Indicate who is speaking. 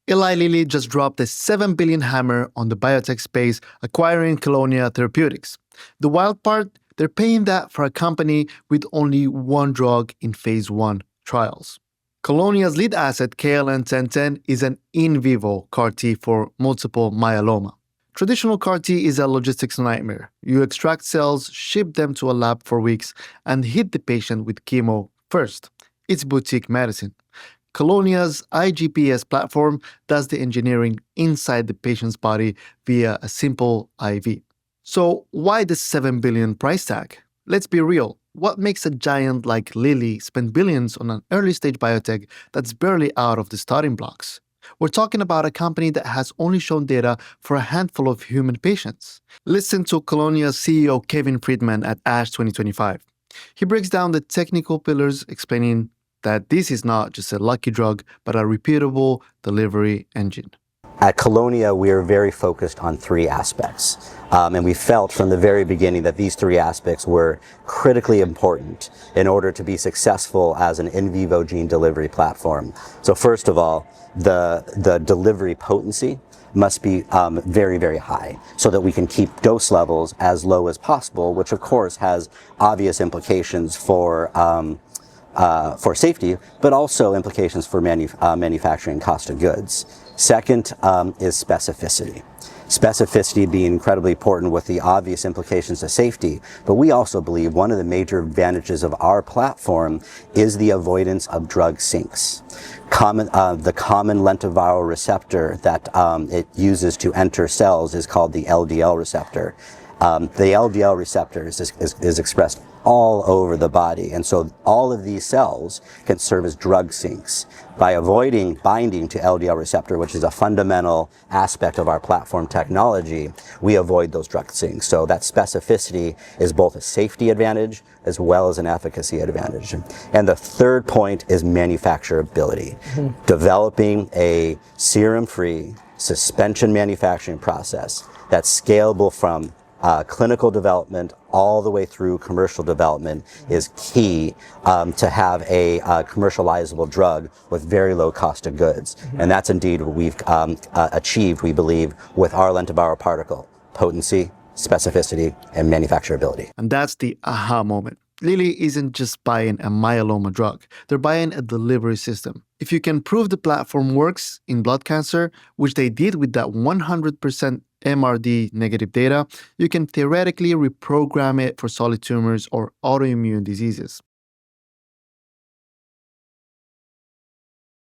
Speaker 1: Eli Lilly just dropped a 7 billion hammer on the biotech space, acquiring Kelonia Therapeutics. The wild part, they're paying that for a company with only one drug in phase 1 trials. Kelonia's lead asset, KLN-1010, is an in vivo CAR T for multiple myeloma. Traditional CAR T is a logistics nightmare. You extract cells, ship them to a lab for weeks, and hit the patient with chemo first. It's boutique medicine. Kelonia's iGPS platform does the engineering inside the patient's body via a simple IV. So why the 7 billion price tag? Let's be real. What makes a giant like Lilly spend billions on an early-stage biotech that's barely out of the starting blocks? We're talking about a company that has only shown data for a handful of human patients. Listen to Kelonia's CEO Kevin Friedman at ASH 2025. He breaks down the technical pillars, explaining that this is not just a lucky drug, but a repeatable delivery engine.
Speaker 2: At Kelonia, we are very focused on three aspects. And we felt from the very beginning that these three aspects were critically important in order to be successful as an in vivo gene delivery platform. So first of all, the delivery potency must be very, very high so that we can keep dose levels as low as possible, which of course has obvious implications for safety, but also implications for manufacturing cost of goods. Second is specificity. Specificity being incredibly important with the obvious implications of safety, but we also believe one of the major advantages of our platform is the avoidance of drug sinks. The common lentiviral receptor that it uses to enter cells is called the LDL receptor. The LDL receptor is expressed all over the body, and so all of these cells can serve as drug sinks. By avoiding binding to LDL receptor, which is a fundamental aspect of our platform technology, we avoid those drug sinks. So that specificity is both a safety advantage as well as an efficacy advantage. And the third point is manufacturability. Developing a serum-free suspension manufacturing process that's scalable from clinical development all the way through commercial development is key to have a commercializable drug with very low cost of goods. And that's indeed what we've achieved, we believe, with our lentiviral particle: potency, specificity, and manufacturability.
Speaker 1: And that's the aha moment. Lilly isn't just buying a myeloma drug, they're buying a delivery system. If you can prove the platform works in blood cancer, which they did with that 100% MRD negative data, you can theoretically reprogram it for solid tumors or autoimmune diseases.